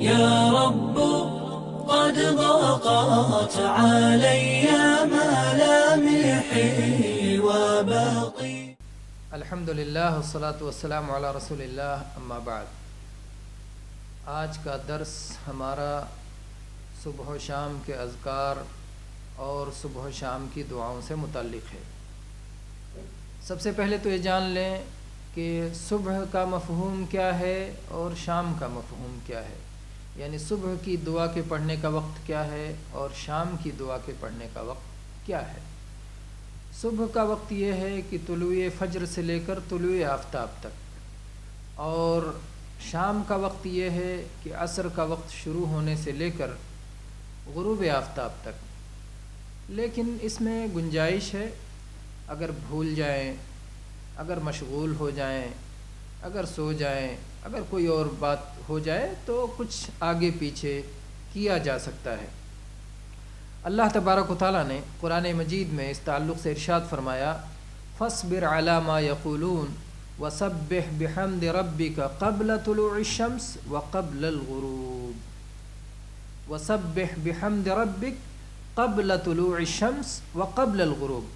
يا رب قد ضاقت علي ملامحي وباقي. الحمد للہ والصلاة والسلام علی رسول اللہ، اما بعد۔ آج کا درس ہمارا صبح و شام کے اذکار اور صبح و شام کی دعاؤں سے متعلق ہے۔ سب سے پہلے تو یہ جان لیں کہ صبح کا مفہوم کیا ہے اور شام کا مفہوم کیا ہے، یعنی صبح کی دعا کے پڑھنے کا وقت کیا ہے اور شام کی دعا کے پڑھنے کا وقت کیا ہے۔ صبح کا وقت یہ ہے کہ طلوع فجر سے لے کر طلوع آفتاب تک، اور شام کا وقت یہ ہے کہ عصر کا وقت شروع ہونے سے لے کر غروب آفتاب تک۔ لیکن اس میں گنجائش ہے، اگر بھول جائیں، اگر مشغول ہو جائیں، اگر سو جائیں، اگر کوئی اور بات ہو جائے تو کچھ آگے پیچھے کیا جا سکتا ہے۔ اللہ تبارک و تعالیٰ نے قرآن مجید میں اس تعلق سے ارشاد فرمایا، فاصبر علی ما یقولون وسبح بحمد ربک قبل طلوع الشمس وقبل الغروب، وسبح بحمد ربک قبل طلوع الشمس وقبل الغروب۔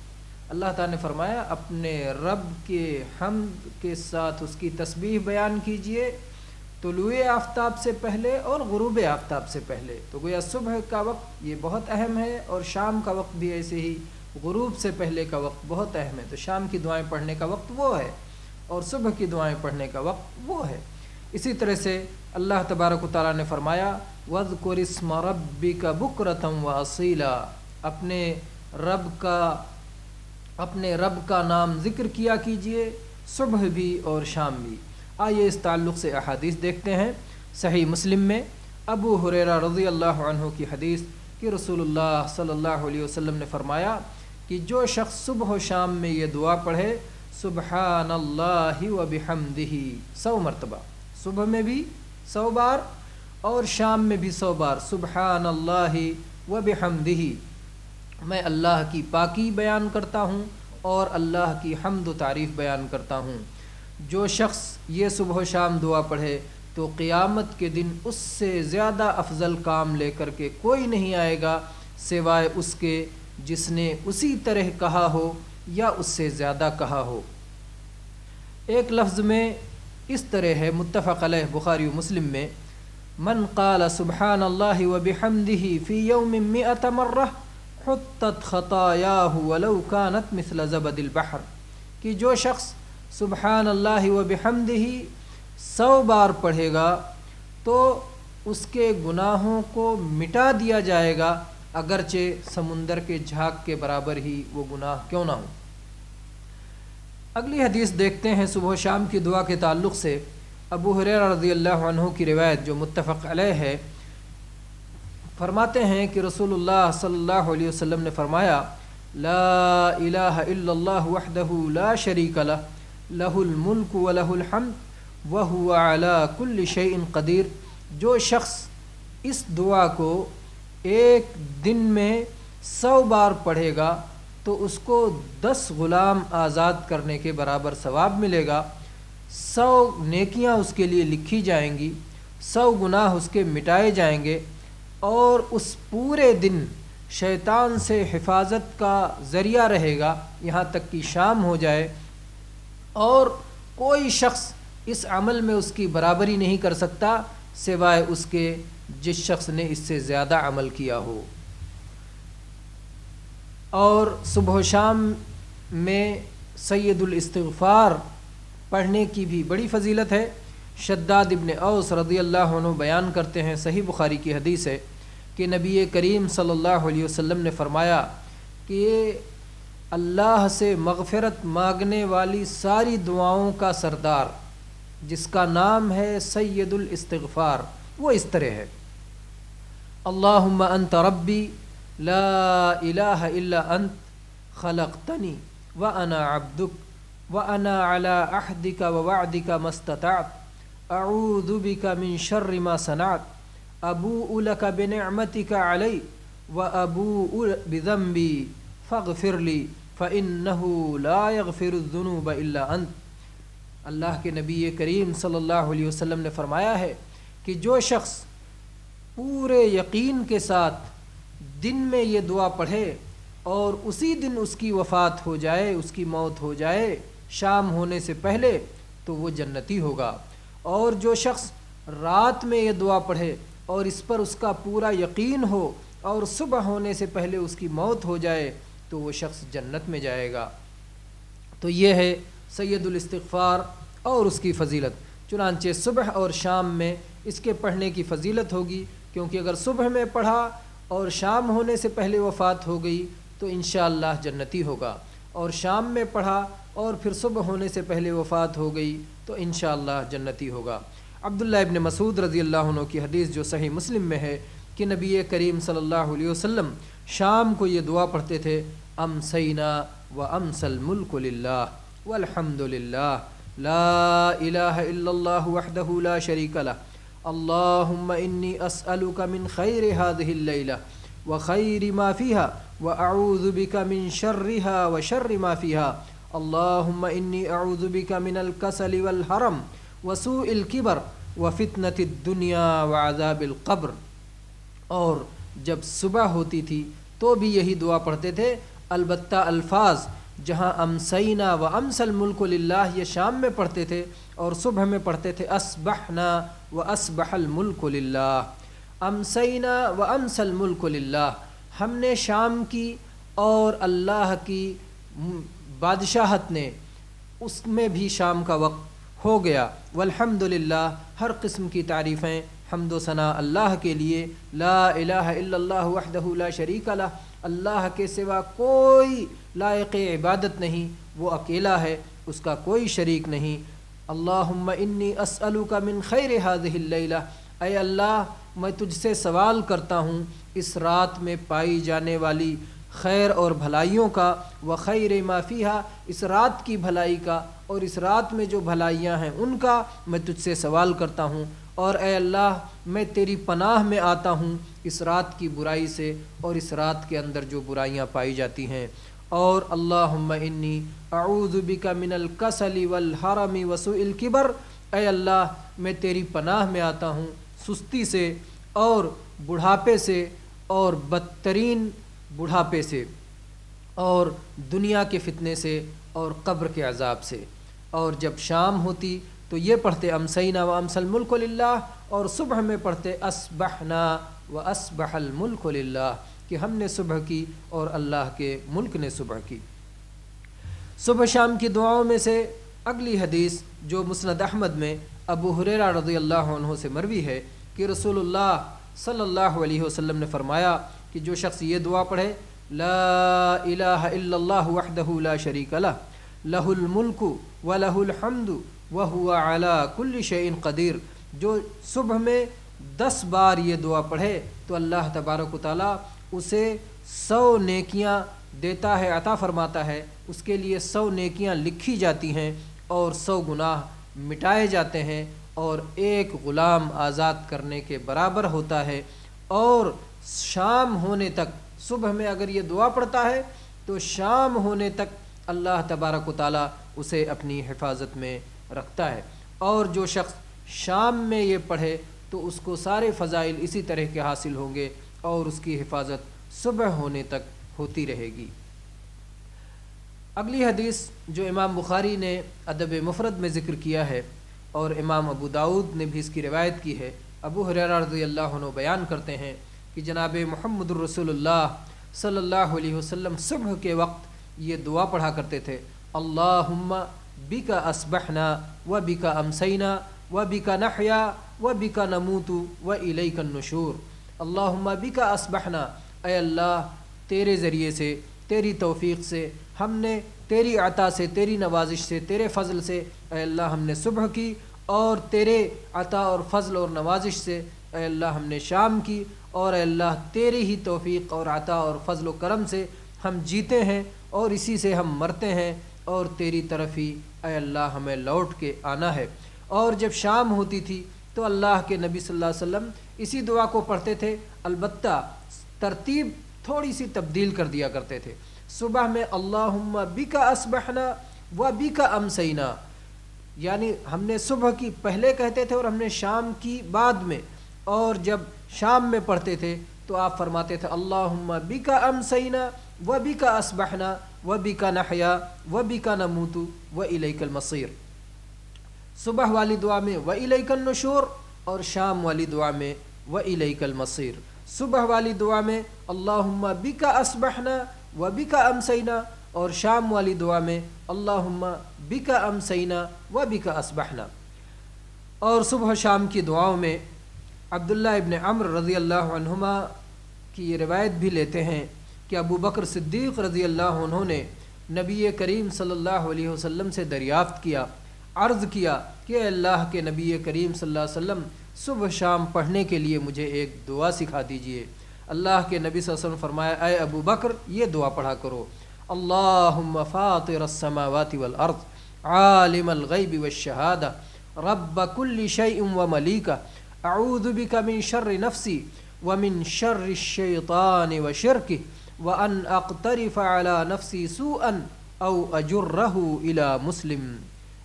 اللہ تعالیٰ نے فرمایا اپنے رب کے حمد کے ساتھ اس کی تسبیح بیان کیجئے طلوع آفتاب سے پہلے اور غروب آفتاب سے پہلے۔ تو گویا صبح کا وقت یہ بہت اہم ہے، اور شام کا وقت بھی ایسے ہی غروب سے پہلے کا وقت بہت اہم ہے۔ تو شام کی دعائیں پڑھنے کا وقت وہ ہے اور صبح کی دعائیں پڑھنے کا وقت وہ ہے۔ اسی طرح سے اللہ تبارک و تعالیٰ نے فرمایا وَاذْكُرِ اسْمَ رَبِّكَ بُكْرَةً وَأَصِيلًا، اپنے رب کا نام ذکر کیا کیجئے صبح بھی اور شام بھی۔ آئیے اس تعلق سے احادیث دیکھتے ہیں۔ صحیح مسلم میں ابو ہریرہ رضی اللہ عنہ کی حدیث کہ رسول اللہ صلی اللہ علیہ وسلم نے فرمایا کہ جو شخص صبح و شام میں یہ دعا پڑھے سبحان اللہ و بحمدہ 100 مرتبہ، صبح میں بھی 100 بار اور شام میں بھی 100 بار، سبحان اللہ و بحمدہ، میں اللہ کی پاکی بیان کرتا ہوں اور اللہ کی حمد و تعریف بیان کرتا ہوں۔ جو شخص یہ صبح و شام دعا پڑھے تو قیامت کے دن اس سے زیادہ افضل کام لے کر کے کوئی نہیں آئے گا سوائے اس کے جس نے اسی طرح کہا ہو یا اس سے زیادہ کہا ہو۔ ایک لفظ میں اس طرح ہے، متفق علیہ بخاری و مسلم میں، من قال سبحان اللہ و بحمدہ فی یوم 100 مرہ حطت خطایاہ ولو کانت مثل زبد البحر، کہ جو شخص سبحان اللہ و بحمدہ 100 بار پڑھے گا تو اس کے گناہوں کو مٹا دیا جائے گا، اگرچہ سمندر کے جھاگ کے برابر ہی وہ گناہ کیوں نہ ہو۔ اگلی حدیث دیکھتے ہیں صبح و شام کی دعا کے تعلق سے۔ ابو ہریرہ رضی اللہ عنہ کی روایت جو متفق علیہ ہے، فرماتے ہیں کہ رسول اللہ صلی اللہ علیہ وسلم نے فرمایا لا الہ الا اللہ وحدہ لا شریک لہ لہ الملک و لہ الحمد وہو علی کل شیء قدیر۔ جو شخص اس دعا کو ایک دن میں 100 بار پڑھے گا تو اس کو 10 غلام آزاد کرنے کے برابر ثواب ملے گا، 100 نیکیاں اس کے لیے لکھی جائیں گی، 100 گناہ اس کے مٹائے جائیں گے، اور اس پورے دن شیطان سے حفاظت کا ذریعہ رہے گا یہاں تک کہ شام ہو جائے، اور کوئی شخص اس عمل میں اس کی برابری نہیں کر سکتا سوائے اس کے جس شخص نے اس سے زیادہ عمل کیا ہو۔ اور صبح و شام میں سید الاستغفار پڑھنے کی بھی بڑی فضیلت ہے۔ شداد ابن اوس رضی اللہ عنہ بیان کرتے ہیں، صحیح بخاری کی حدیث ہے کہ نبی کریم صلی اللہ علیہ وسلم نے فرمایا کہ اللہ سے مغفرت مانگنے والی ساری دعاؤں کا سردار جس کا نام ہے سید الاستغفار، وہ اس طرح ہے، اللہم انت ربی لا الہ الا انت خلقتنی وانا عبدک وانا علی عہدک ووعدک ما استطعت اعوذ بک من شر ما صنعت ابوء لک بنعمتک علی وابوء بذنبی فاغفر لی فإنہ لا یغفر الذنوب الا انت۔ اللہ کے نبی کریم صلی اللہ علیہ وسلم نے فرمایا ہے کہ جو شخص پورے یقین کے ساتھ دن میں یہ دعا پڑھے اور اسی دن اس کی وفات ہو جائے، اس کی موت ہو جائے شام ہونے سے پہلے، تو وہ جنتی ہوگا۔ اور جو شخص رات میں یہ دعا پڑھے اور اس پر اس کا پورا یقین ہو اور صبح ہونے سے پہلے اس کی موت ہو جائے تو وہ شخص جنت میں جائے گا۔ تو یہ ہے سید الاستغفار اور اس کی فضیلت۔ چنانچہ صبح اور شام میں اس کے پڑھنے کی فضیلت ہوگی، کیونکہ اگر صبح میں پڑھا اور شام ہونے سے پہلے وفات ہو گئی تو انشاءاللہ جنتی ہوگا، اور شام میں پڑھا اور پھر صبح ہونے سے پہلے وفات ہو گئی تو انشاءاللہ جنتی ہوگا۔ عبداللہ ابن مسعود رضی اللہ عنہ کی حدیث جو صحیح مسلم میں ہے کہ نبی کریم صلی اللہ علیہ وسلم شام کو یہ دعا پڑھتے تھے، امسینا و امسی الملک للہ والحمد للہ لا الہ الا اللہ وحدہ لا شریک لہ اللہم انی اسألک من خیر هذه اللیلہ وخیر ما فیها واعوذ بک من شرها وشر ما فیها اللہم انی اعوذ بک من الکسل والحرم وسوء الکبر وفتنة الدنیا وعذاب القبر۔ اور جب صبح ہوتی تھی تو بھی یہی دعا پڑھتے تھے، البتہ الفاظ جہاں امسینا و امس الملک للہ یہ شام میں پڑھتے تھے اور صبح میں پڑھتے تھے اصبحنا و اصبح الملک للہ۔ امسینا و امس الملک للہ، ہم نے شام کی اور اللہ کی بادشاہت نے، اس میں بھی شام کا وقت ہو گیا۔ والحمد للہ، ہر قسم کی تعریفیں حمد و ثنا اللہ کے لیے، لا الہ الا اللہ وحدہ لا شریک لہ، اللہ کے سوا کوئی لائق عبادت نہیں، وہ اکیلا ہے، اس کا کوئی شریک نہیں۔ اللہم انی اسألک من خیر هذه اللیلہ، اے اللہ میں تجھ سے سوال کرتا ہوں اس رات میں پائی جانے والی خیر اور بھلائیوں کا، وخیر ما فیہا، اس رات کی بھلائی کا اور اس رات میں جو بھلائیاں ہیں ان کا میں تجھ سے سوال کرتا ہوں، اور اے اللہ میں تیری پناہ میں آتا ہوں اس رات کی برائی سے اور اس رات کے اندر جو برائیاں پائی جاتی ہیں۔ اور اللہم انی اعوذ بک من الکسل والحرم وسوء الکبر، اے اللہ میں تیری پناہ میں آتا ہوں سستی سے اور بڑھاپے سے اور بدترین بڑھاپے سے اور دنیا کے فتنے سے اور قبر کے عذاب سے۔ اور جب شام ہوتی تو یہ پڑھتے امسینا و امس الملک للہ، اور صبح میں پڑھتے اصبحنا و اصبح الملک للہ، کہ ہم نے صبح کی اور اللہ کے ملک نے صبح کی۔ صبح شام کی دعاؤں میں سے اگلی حدیث جو مسند احمد میں ابو ہریرہ رضی اللہ عنہ سے مروی ہے کہ رسول اللہ صلی اللہ علیہ وسلم نے فرمایا کہ جو شخص یہ دعا پڑھے، لا الہ الا اللہ وحدہ لا شریک لہ لہ الملک ولہ الحمد وہو علی کل شیء قدیر، جو صبح میں 10 بار یہ دعا پڑھے تو اللہ تبارک و تعالیٰ اسے 100 نیکیاں دیتا ہے، عطا فرماتا ہے، اس کے لیے 100 نیکیاں لکھی جاتی ہیں اور 100 گناہ مٹائے جاتے ہیں، اور ایک غلام آزاد کرنے کے برابر ہوتا ہے۔ اور شام ہونے تک، صبح میں اگر یہ دعا پڑھتا ہے تو شام ہونے تک اللہ تبارک و تعالیٰ اسے اپنی حفاظت میں رکھتا ہے۔ اور جو شخص شام میں یہ پڑھے تو اس کو سارے فضائل اسی طرح کے حاصل ہوں گے اور اس کی حفاظت صبح ہونے تک ہوتی رہے گی۔ اگلی حدیث جو امام بخاری نے ادب مفرد میں ذکر کیا ہے اور امام ابو داؤد نے بھی اس کی روایت کی ہے، ابو ہریرہ رضی اللہ عنہ بیان کرتے ہیں کہ جناب محمد الرسول اللہ صلی اللہ علیہ وسلم صبح کے وقت یہ دعا پڑھا کرتے تھے، اللہم بک اصبحنا و بک امسینا و بک نحیا و بک نموت و الیک النشور۔ اللہم بک اصبحنا، اے اللہ تیرے ذریعے سے، تیری توفیق سے، ہم نے تیری عطا سے، تیری نوازش سے، تیرے فضل سے اے اللہ ہم نے صبح کی، اور تیرے عطا اور فضل اور نوازش سے اے اللہ ہم نے شام کی، اور اے اللہ تیری ہی توفیق اور عطا اور فضل و کرم سے ہم جیتے ہیں اور اسی سے ہم مرتے ہیں، اور تیری طرف ہی اے اللہ ہمیں لوٹ کے آنا ہے۔ اور جب شام ہوتی تھی تو اللہ کے نبی صلی اللہ علیہ وسلم اسی دعا کو پڑھتے تھے، البتہ ترتیب تھوڑی سی تبدیل کر دیا کرتے تھے۔ صبح میں اللہم بک اصبحنا و بک امسینا، یعنی ہم نے صبح کی پہلے کہتے تھے اور ہم نے شام کی بعد میں، اور جب شام میں پڑھتے تھے تو آپ فرماتے تھے اللہم بکا امسینا و بکا اصبحنا و بکا نحیا و بکا نموت و الیک المصیر. صبح والی دعا میں و الیک النشور اور شام والی دعا میں و الیک المصیر. صبح والی دعا میں اللہم بکا اصبحنا و بکا امسینا اور شام والی دعا میں اللہم بکا امسینا و بکا اصبحنا. اور صبح و شام کی دعاؤں میں عبداللہ ابن عمر رضی اللہ عنہما کی یہ روایت بھی لیتے ہیں کہ ابو بکر صدیق رضی اللہ عنہ نے نبی کریم صلی اللہ علیہ وسلم سے دریافت کیا، عرض کیا کہ اے اللہ کے نبی کریم صلی اللہ علیہ وسلم صبح شام پڑھنے کے لیے مجھے ایک دعا سکھا دیجئے. اللہ کے نبی صلی اللہ علیہ وسلم فرمایا اے ابو بکر یہ دعا پڑھا کرو، اللہم فاطر السماوات والارض عالم الغیب والشہادہ رب کل شیء وملیکہ اعوذ بک من شر نفسی ومن شر الشیطان وشرکہ وان اقترف علی نفسی سوءا او اجرہ الی مسلم.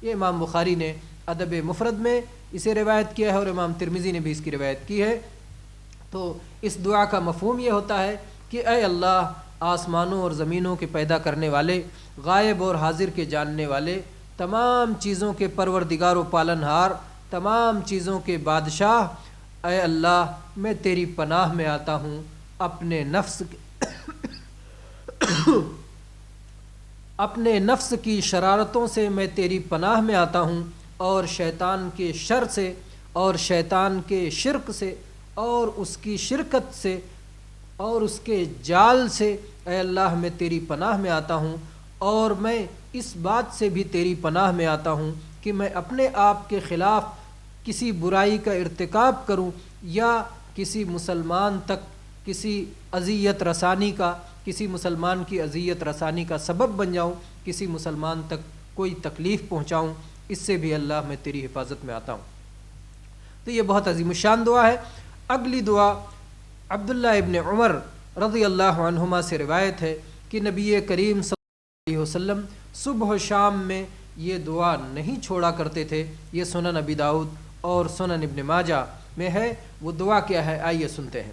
یہ امام بخاری نے ادب مفرد میں اسے روایت کیا ہے اور امام ترمذی نے بھی اس کی روایت کی ہے. تو اس دعا کا مفہوم یہ ہوتا ہے کہ اے اللہ آسمانوں اور زمینوں کے پیدا کرنے والے، غائب اور حاضر کے جاننے والے، تمام چیزوں کے پروردگار و پالنہار، تمام چیزوں کے بادشاہ، اے اللہ میں تیری پناہ میں آتا ہوں اپنے نفس کی شرارتوں سے میں تیری پناہ میں آتا ہوں، اور شیطان کے شر سے اور شیطان کے شرک سے اور اس کی شرکت سے اور اس کے جال سے اے اللہ میں تیری پناہ میں آتا ہوں. اور میں اس بات سے بھی تیری پناہ میں آتا ہوں کہ میں اپنے آپ کے خلاف کسی برائی کا ارتکاب کروں یا کسی مسلمان تک کسی اذیت رسانی کا، کسی مسلمان کی اذیت رسانی کا سبب بن جاؤں، کسی مسلمان تک کوئی تکلیف پہنچاؤں، اس سے بھی اللہ میں تیری حفاظت میں آتا ہوں. تو یہ بہت عظیم الشان دعا ہے. اگلی دعا عبداللہ ابن عمر رضی اللہ عنہما سے روایت ہے کہ نبی کریم صلی اللہ علیہ وسلم صبح و شام میں یہ دعا نہیں چھوڑا کرتے تھے. یہ سنن ابی داؤد اور سنن ابن ماجہ میں ہے. وہ دعا کیا ہے آئیے سنتے ہیں.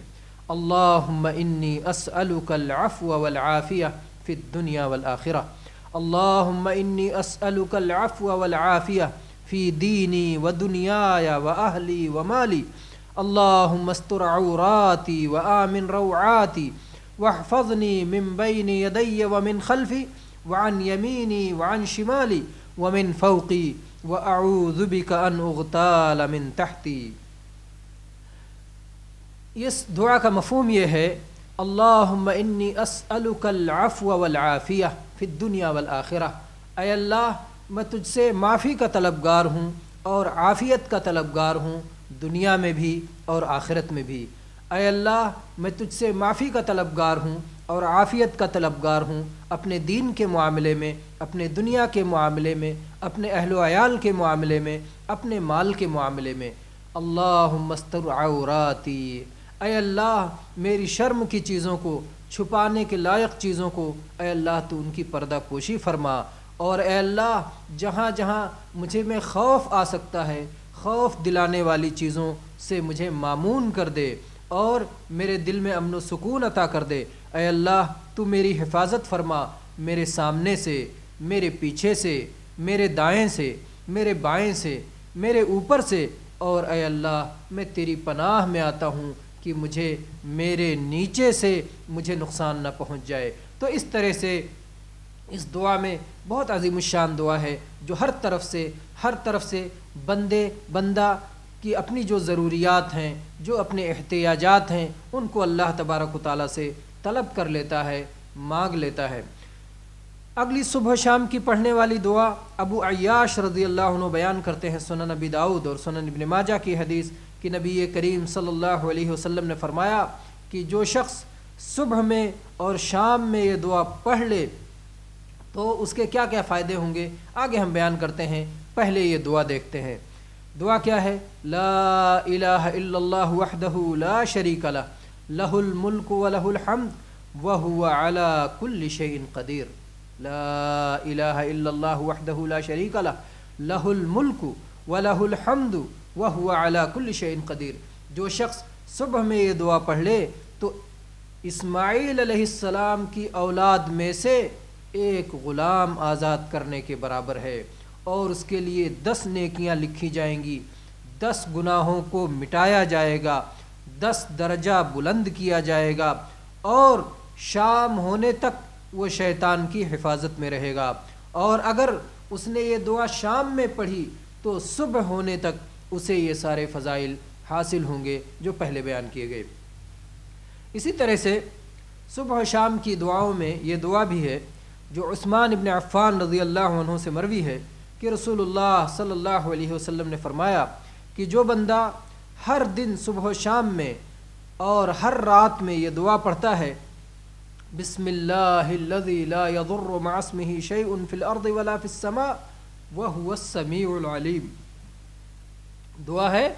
اللہم انی اسألک العفو والعافیہ فی الدنیا والآخرہ. اللہم انی اسألک العفو والعافیہ فی دینی ودنیای واہلی ومالی. اللہم استر عوراتی وآمن روعاتی واحفظنی من بین یدی ومن خلفی وعن یمینی وعن شمالی ومن فوقی واعوذ بک ان اغتال من تحتی. اس دعا کا مفہوم یہ ہے اللہم انی اسألک العفو والعافیہ فی الدنیا والآخرہ. اے اللہ میں تجھ سے معافی کا طلبگار ہوں اور عافیت کا طلبگار ہوں دنیا میں بھی اور آخرت میں بھی. اے اللہ میں تجھ سے معافی کا طلبگار ہوں اور عافیت کا طلبگار ہوں اپنے دین کے معاملے میں، اپنے دنیا کے معاملے میں، اپنے اہل و عیال کے معاملے میں، اپنے مال کے معاملے میں. اللہم استر عوراتی. اے اللہ میری شرم کی چیزوں کو، چھپانے کے لائق چیزوں کو اے اللہ تو ان کی پردہ پوشی فرما. اور اے اللہ جہاں جہاں مجھے میں خوف آ سکتا ہے، خوف دلانے والی چیزوں سے مجھے مامون کر دے اور میرے دل میں امن و سکون عطا کر دے. اے اللہ تو میری حفاظت فرما میرے سامنے سے، میرے پیچھے سے، میرے دائیں سے، میرے بائیں سے، میرے اوپر سے. اور اے اللہ میں تیری پناہ میں آتا ہوں کہ مجھے میرے نیچے سے مجھے نقصان نہ پہنچ جائے. تو اس طرح سے اس دعا میں بہت عظیم الشان دعا ہے جو ہر طرف سے بندہ کی اپنی جو ضروریات ہیں، جو اپنے احتیاجات ہیں، ان کو اللہ تبارک و تعالیٰ سے طلب کر لیتا ہے، مانگ لیتا ہے. اگلی صبح شام کی پڑھنے والی دعا ابو عیاش رضی اللہ عنہ بیان کرتے ہیں سنن ابی داؤد اور سنن ابن ماجہ کی حدیث کہ نبی کریم صلی اللہ علیہ وسلم نے فرمایا کہ جو شخص صبح میں اور شام میں یہ دعا پڑھ لے تو اس کے کیا کیا فائدے ہوں گے آگے ہم بیان کرتے ہیں. پہلے یہ دعا دیکھتے ہیں. دعا کیا ہے؟ لا الہ الا اللہ وحدہ لا شریک لہ لہ الملک ولہ الحمد وہو علی کل شیء قدیر. لا الہ الا اللہ وحدہ لا شریک لہ لہ الملک ولہ الحمد وہو علی کل شیء قدیر. جو شخص صبح میں یہ دعا پڑھ لے تو اسماعیل علیہ السلام کی اولاد میں سے ایک غلام آزاد کرنے کے برابر ہے، اور اس کے لیے 10 نیکیاں لکھی جائیں گی، 10 گناہوں کو مٹایا جائے گا، 10 درجہ بلند کیا جائے گا، اور شام ہونے تک وہ شیطان کی حفاظت میں رہے گا، اور اگر اس نے یہ دعا شام میں پڑھی تو صبح ہونے تک اسے یہ سارے فضائل حاصل ہوں گے جو پہلے بیان کیے گئے۔ اسی طرح سے صبح و شام کی دعاؤں میں یہ دعا بھی ہے جو عثمان ابن عفان رضی اللہ عنہ سے مروی ہے کہ رسول اللہ صلی اللہ علیہ وسلم نے فرمایا کہ جو بندہ ہر دن صبح و شام میں اور ہر رات میں یہ دعا پڑھتا ہے، بسم اللہ الذی لا یضر مع اسمہ شیء فی الارض ولا فی السماء وہو السمیع العلیم، دعا ہے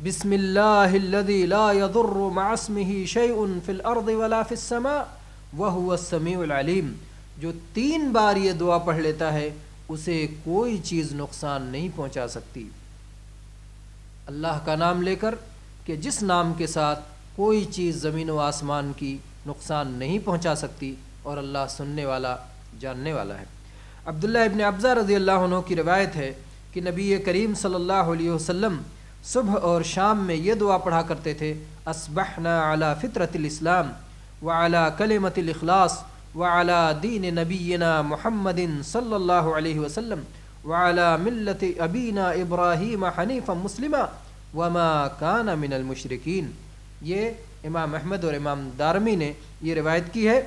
بسم اللہ الذی لا یضر مع اسمہ شیء فی الارض ولا فی السماء وہو السمیع العلیم، جو 3 بار یہ دعا پڑھ لیتا ہے اسے کوئی چیز نقصان نہیں پہنچا سکتی۔ اللہ کا نام لے کر کہ جس نام کے ساتھ کوئی چیز زمین و آسمان کی نقصان نہیں پہنچا سکتی، اور اللہ سننے والا جاننے والا ہے۔ عبداللہ ابن ابزہ رضی اللہ عنہ کی روایت ہے کہ نبی کریم صلی اللہ علیہ وسلم صبح اور شام میں یہ دعا پڑھا کرتے تھے، اصبحنا علی فطرۃ الاسلام وعلی کلمۃ الاخلاص وعلی دین نبینا محمد صلی اللہ علیہ وسلم وعلی ملت ابینا ابراہیم حنیفا مسلما وما کان من المشرکین۔ یہ امام احمد اور امام دارمی نے یہ روایت کی ہے۔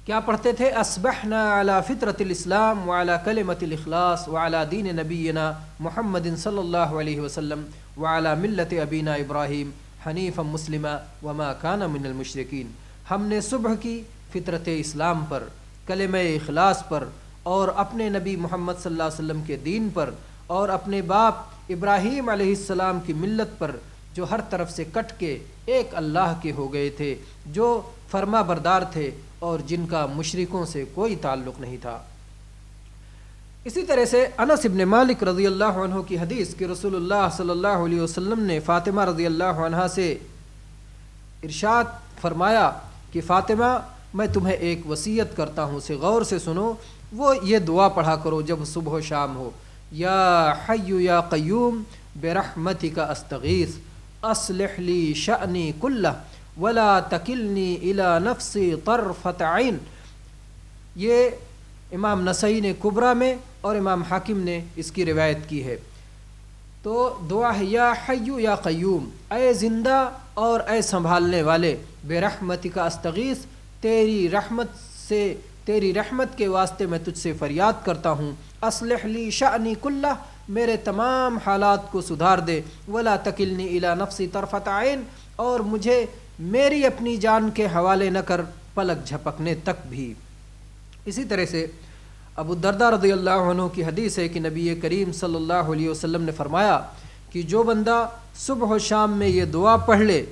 کیا پڑھتے تھے؟ اصبحنا علی فطرۃ الاسلام وعلی کلمۃ الاخلاص وعلی دین نبینا محمد صلی اللہ علیہ وسلم وعلی ملت ابینا ابراہیم حنیفا مسلما وما کان من المشرکین۔ ہم نے صبح کی فطرت اسلام پر، کلمہ اخلاص پر، اور اپنے نبی محمد صلی اللہ علیہ وسلم کے دین پر، اور اپنے باپ ابراہیم علیہ السلام کی ملت پر، جو ہر طرف سے کٹ کے ایک اللہ کے ہو گئے تھے، جو فرما بردار تھے اور جن کا مشرکوں سے کوئی تعلق نہیں تھا۔ اسی طرح سے انس ابن مالک رضی اللہ عنہ کی حدیث کہ رسول اللہ صلی اللہ علیہ وسلم نے فاطمہ رضی اللہ عنہا سے ارشاد فرمایا کہ فاطمہ، میں تمہیں ایک وصیت کرتا ہوں، اسے غور سے سنو، وہ یہ دعا پڑھا کرو جب صبح و شام ہو، یا حی یا قیوم برحمتک استغیث اصلح لی شأنی کلہ ولا تکلنی الی نفسی طرفۃ عین۔ یہ امام نسائی نے کبریٰ میں اور امام حاکم نے اس کی روایت کی ہے۔ تو دعا ہے یا حی یا قیوم، اے زندہ اور اے سنبھالنے والے، برحمتک استغیث، تیری رحمت کے واسطے میں تجھ سے فریاد کرتا ہوں، اصلح لی شأنی کلہ، میرے تمام حالات کو سدھار دے، ولا تکلنی الی نفسی طرفۃ عین، اور مجھے میری اپنی جان کے حوالے نہ کر پلک جھپکنے تک بھی۔ اسی طرح سے ابو الدرداء رضی اللہ عنہ کی حدیث ہے کہ نبی کریم صلی اللہ علیہ وسلم نے فرمایا کہ جو بندہ صبح و شام میں یہ دعا پڑھ لے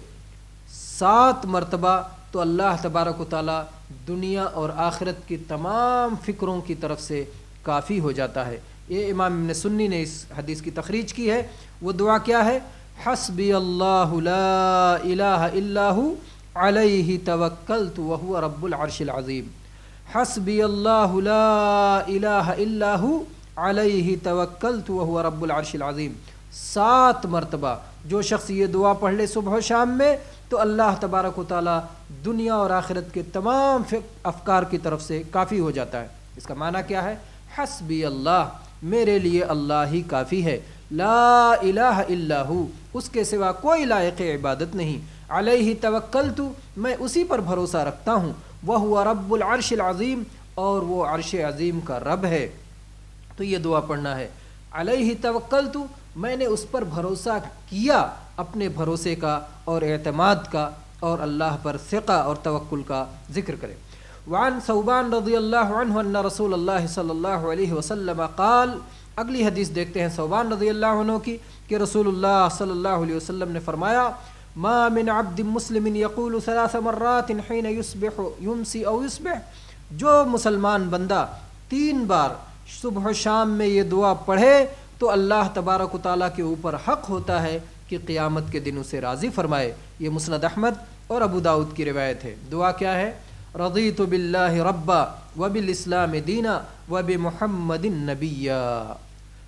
7 مرتبہ تو اللہ تبارک و تعالیٰ دنیا اور آخرت کی تمام فکروں کی طرف سے کافی ہو جاتا ہے۔ یہ امام ابن سنی نے اس حدیث کی تخریج کی ہے۔ وہ دعا کیا ہے؟ حسبی اللہ لا الہ الا ہو علیہ توکلت وہو رب العرش العظیم، حسبی اللہ لا الہ الا ہو علیہ توکلت وہو رب العرش العظیم۔ 7 مرتبہ جو شخص یہ دعا پڑھ لے صبح و شام میں تو اللہ تبارک و تعالیٰ دنیا اور آخرت کے تمام افکار کی طرف سے کافی ہو جاتا ہے۔ اس کا معنی کیا ہے؟ حسبی اللہ، میرے لیے اللہ ہی کافی ہے، لا الہ الا ہو، اس کے سوا کوئی لائق عبادت نہیں، علیہ توکلت، میں اسی پر بھروسہ رکھتا ہوں، وہو رب العرش العظیم، اور وہ عرش عظیم کا رب ہے۔ تو یہ دعا پڑھنا ہے، علیہ توکلت، میں نے اس پر بھروسہ کیا، اپنے بھروسے کا اور اعتماد کا، اور اللہ پر ثقہ اور توکل کا ذکر کرے۔ وعن ثوبان رضی اللہ عنہ ان رسول اللہ صلی اللہ علیہ وسلم قال، اگلی حدیث دیکھتے ہیں ثوبان رضی اللہ عنہ کی کہ رسول اللہ صلی اللہ علیہ وسلم نے فرمایا، ما من عبد مسلم یقول 3 مرات حین یصبح یمسی او یصبح، جو مسلمان بندہ 3 بار صبح و شام میں یہ دعا پڑھے تو اللہ تبارک و تعالیٰ کے اوپر حق ہوتا ہے کہ قیامت کے دن اسے راضی فرمائے۔ یہ مسند احمد اور ابو داؤد کی روایت ہے۔ دعا کیا ہے؟ رضیت باللہ ربا وبالاسلام دینا وبمحمد نبیا۔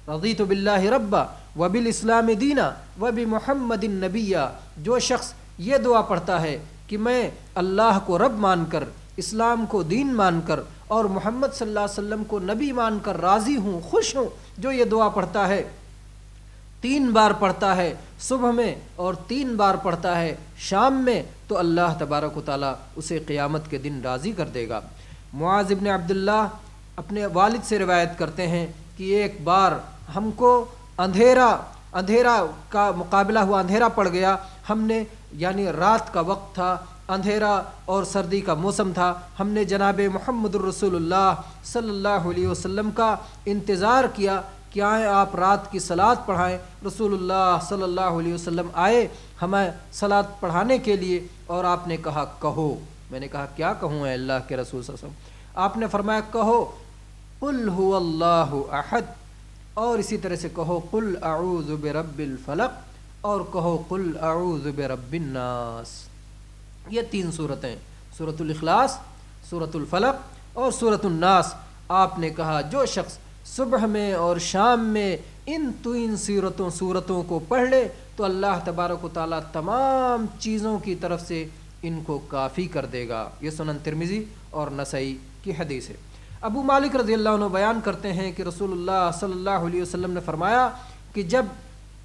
رضیت باللہ ربا وبالاسلام دینا وبمحمد نبیا۔ جو شخص یہ دعا پڑھتا ہے کہ میں اللہ کو رب مان کر، اسلام کو دین مان کر اور محمد صلی اللہ علیہ وسلم کو نبی مان کر راضی ہوں، خوش ہوں، جو یہ دعا پڑھتا ہے، 3 بار پڑھتا ہے صبح میں اور 3 بار پڑھتا ہے شام میں، تو اللہ تبارک و تعالیٰ اسے قیامت کے دن راضی کر دے گا۔ معاذ ابن عبداللہ اپنے والد سے روایت کرتے ہیں کہ ایک بار ہم کو اندھیرا کا مقابلہ ہوا، اندھیرا پڑ گیا، ہم نے یعنی رات کا وقت تھا، اندھیرا اور سردی کا موسم تھا، ہم نے جناب محمد الرسول اللہ صلی اللہ علیہ وسلم کا انتظار کیا کہ آئیں آپ رات کی صلاۃ پڑھائیں۔ رسول اللہ صلی اللہ علیہ وسلم آئے ہمیں صلاۃ پڑھانے کے لیے، اور آپ نے کہا کہو۔ میں نے کہا کیا کہوں اے اللہ کے رسول صلی اللہ علیہ وسلم؟ آپ نے فرمایا کہو قل هو اللہ احد، اور اسی طرح سے کہو قل اعوذ برب الفلق، اور کہو قل اعوذ برب الناس۔ یہ 3 صورتیں، سورۃ الاخلاص، سورۃ الفلق اور سورۃ الناس۔ آپ نے کہا جو شخص صبح میں اور شام میں ان 3 صورتوں کو پڑھ لے تو اللہ تبارک و تعالیٰ تمام چیزوں کی طرف سے ان کو کافی کر دے گا۔ یہ سنن ترمذی اور نسائی کی حدیث ہے۔ ابو مالک رضی اللہ عنہ بیان کرتے ہیں کہ رسول اللہ صلی اللہ علیہ وسلم نے فرمایا کہ جب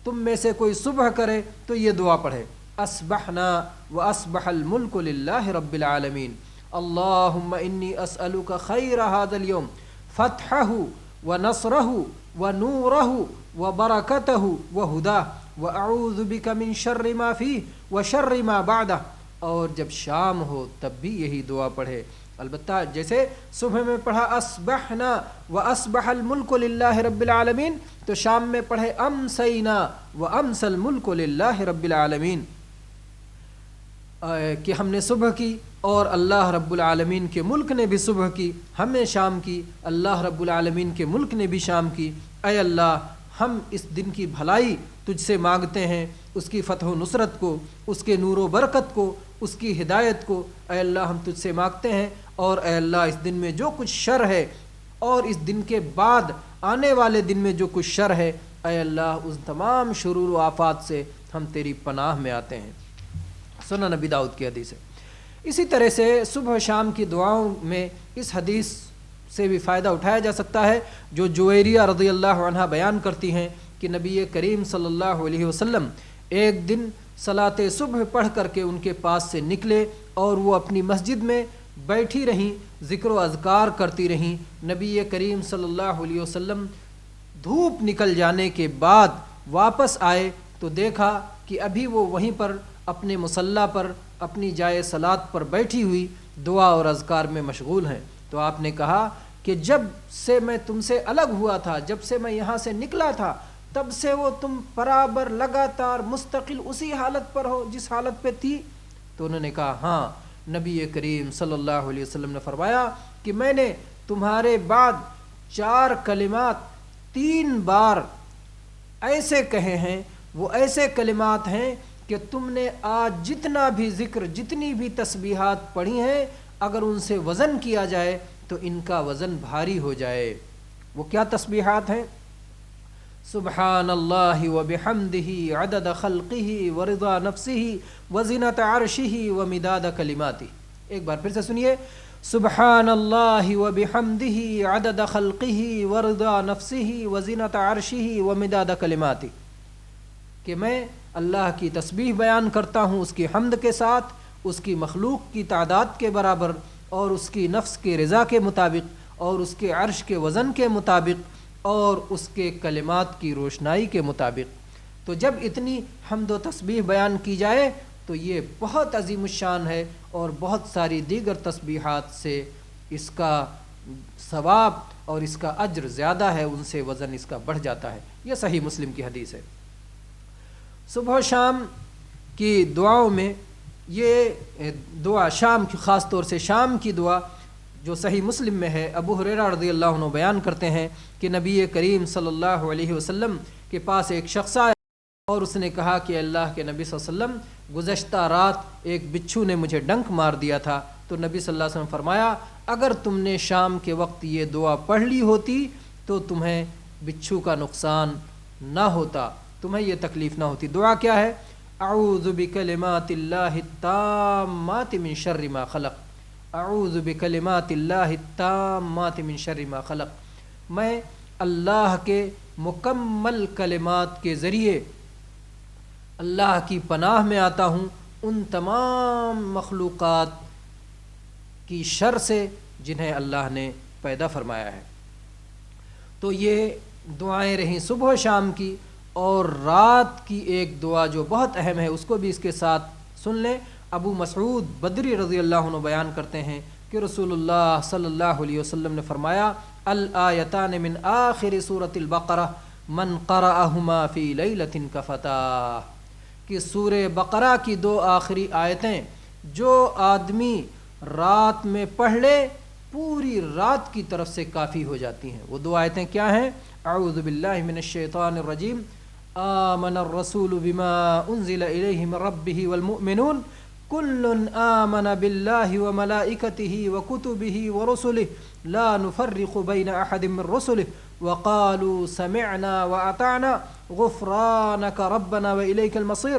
تم میں سے کوئی صبح کرے تو یہ دعا پڑھے، اصبحنا واصبح الملک للہ رب العالمین، اللہم انی اسألک خیر هذا اليوم فتحہ ونصرہ ونورہ وبرکتہ وہدہ واعوذ بک من شر ما فیہ وشر ما بعدہ۔ اور جب شام ہو تب بھی یہی دعا پڑھے، البتہ جیسے صبح میں پڑھا اصبحنا واصبح الملک للہ رب العالمین، تو شام میں پڑھے امسینا وامسی الملک للہ رب العالمین، کہ ہم نے صبح کی اور اللہ رب العالمین کے ملک نے بھی صبح کی، ہم نے شام کی، اللہ رب العالمین کے ملک نے بھی شام کی۔ اے اللہ ہم اس دن کی بھلائی تجھ سے مانگتے ہیں، اس کی فتح و نصرت کو، اس کے نور و برکت کو، اس کی ہدایت کو اے اللہ ہم تجھ سے مانگتے ہیں، اور اے اللہ اس دن میں جو کچھ شر ہے اور اس دن کے بعد آنے والے دن میں جو کچھ شر ہے، اے اللہ اس تمام شرور و آفات سے ہم تیری پناہ میں آتے ہیں۔ سنن نبی داؤد کی حدیث ہے۔ اسی طرح سے صبح و شام کی دعاؤں میں اس حدیث سے بھی فائدہ اٹھایا جا سکتا ہے جو جویریہ رضی اللہ عنہ بیان کرتی ہیں کہ نبی کریم صلی اللہ علیہ وسلم ایک دن صلاۃ صبح پڑھ کر کے ان کے پاس سے نکلے اور وہ اپنی مسجد میں بیٹھی رہیں، ذکر و اذکار کرتی رہیں۔ نبی کریم صلی اللہ علیہ وسلم دھوپ نکل جانے کے بعد واپس آئے تو دیکھا کہ ابھی وہ وہیں پر اپنے مصلی پر اپنی جائے صلاۃ پر بیٹھی ہوئی دعا اور اذکار میں مشغول ہیں۔ تو آپ نے کہا کہ جب سے میں تم سے الگ ہوا تھا، جب سے میں یہاں سے نکلا تھا، تب سے وہ تم برابر لگاتار مستقل اسی حالت پر ہو جس حالت پہ تھی؟ تو انہوں نے کہا ہاں۔ نبی کریم صلی اللہ علیہ وسلم نے فرمایا کہ میں نے تمہارے بعد 4 کلمات 3 بار ایسے کہے ہیں، وہ ایسے کلمات ہیں کہ تم نے آج جتنا بھی ذکر، جتنی بھی تسبیحات پڑھی ہیں، اگر ان سے وزن کیا جائے تو ان کا وزن بھاری ہو جائے۔ وہ کیا تسبیحات ہیں؟ سبحان اللہ وبحمدہ عدد خلقہ ورضا نفسہ وزنۃ عرشہ ومداد کلماتہ۔ ایک بار پھر سے سنیے، سبحان اللہ وبحمدہ عدد خلقہ ورضا نفسہ وزنۃ عرشہ ومداد کلماتہ، کہ میں اللہ کی تسبیح بیان کرتا ہوں اس کی حمد کے ساتھ، اس کی مخلوق کی تعداد کے برابر، اور اس کی نفس کے رضا کے مطابق، اور اس کے عرش کے وزن کے مطابق، اور اس کے کلمات کی روشنائی کے مطابق۔ تو جب اتنی حمد و تسبیح بیان کی جائے تو یہ بہت عظیم الشان ہے، اور بہت ساری دیگر تسبیحات سے اس کا ثواب اور اس کا اجر زیادہ ہے، ان سے وزن اس کا بڑھ جاتا ہے۔ یہ صحیح مسلم کی حدیث ہے۔ صبح و شام کی دعاؤں میں یہ دعا شام کی، خاص طور سے شام کی دعا جو صحیح مسلم میں ہے، ابو ہریرہ رضی اللہ عنہ بیان کرتے ہیں کہ نبی کریم صلی اللہ علیہ وسلم کے پاس ایک شخص آیا اور اس نے کہا کہ اللہ کے نبی صلی اللہ علیہ وسلم گزشتہ رات ایک بچھو نے مجھے ڈنک مار دیا تھا. تو نبی صلی اللہ علیہ وسلم فرمایا اگر تم نے شام کے وقت یہ دعا پڑھ لی ہوتی تو تمہیں بچھو کا نقصان نہ ہوتا, تمہیں یہ تکلیف نہ ہوتی. دعا کیا ہے؟ اعوذ بکلمات اللہ التامات من شر ما خلق. اعوذ بکلمات اللہ التامات من شر ما خلق. میں اللہ کے مکمل کلمات کے ذریعے اللہ کی پناہ میں آتا ہوں ان تمام مخلوقات کی شر سے جنہیں اللہ نے پیدا فرمایا ہے. تو یہ دعائیں رہیں صبح و شام کی. اور رات کی ایک دعا جو بہت اہم ہے اس کو بھی اس کے ساتھ سن لیں. ابو مسعود بدری رضی اللہ عنہ بیان کرتے ہیں کہ رسول اللہ صلی اللہ علیہ وسلم نے فرمایا الآیتان من آخر سورۃ البقرہ من قرأہما فی لیلۃ کفتاہ, کہ سورہ بقرہ کی 2 آخری آیتیں جو آدمی رات میں پڑھ لے پوری رات کی طرف سے کافی ہو جاتی ہیں. وہ 2 آیتیں کیا ہیں؟ اعوذ باللہ من الشیطان الرجیم آمن الرسول بما انزل الیہ من ربہ والمؤمنون کل آمن باللہ وملائکتہ وکتبہ ورسلہ لا نفرق بین احد من رسلہ وقالوا سمعنا واطعنا غفرانک ربنا والیک المصیر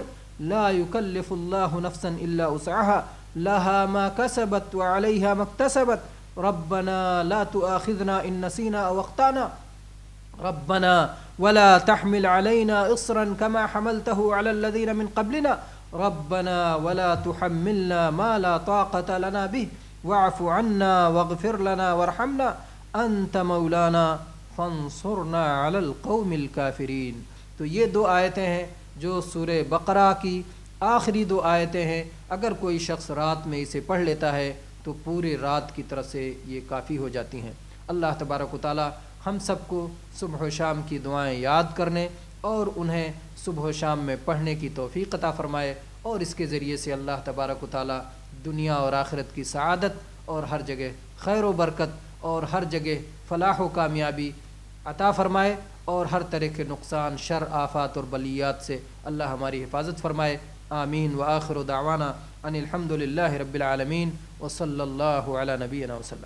لا یکلف اللہ نفسا الا وسعها لها ما كسبت وعليها ما اكتسبت ربنا لا تؤاخذنا ان نسينا او اخطانا ربنا ولا تحمل علينا اصرا كما حملته على الذين من قبلنا ربنا ولا تحملنا ما لا طاقة لنا به واعف عنا واغفر لنا وارحمنا انت مولانا فانصرنا على القوم الكافرين. تو یہ 2 آیتیں ہیں جو سورہ بقرہ کی آخری 2 آیتیں ہیں. اگر کوئی شخص رات میں اسے پڑھ لیتا ہے تو پوری رات کی طرف سے یہ کافی ہو جاتی ہیں. اللہ تبارک و تعالی ہم سب کو صبح و شام کی دعائیں یاد کرنے اور انہیں صبح و شام میں پڑھنے کی توفیق عطا فرمائے, اور اس کے ذریعے سے اللہ تبارک و تعالی دنیا اور آخرت کی سعادت اور ہر جگہ خیر و برکت اور ہر جگہ فلاح و کامیابی عطا فرمائے, اور ہر طرح کے نقصان شر آفات اور بلیات سے اللہ ہماری حفاظت فرمائے. آمین. وآخر دعوانا ان الحمد للہ رب العالمین وصلی اللہ علی نبینا وسلم.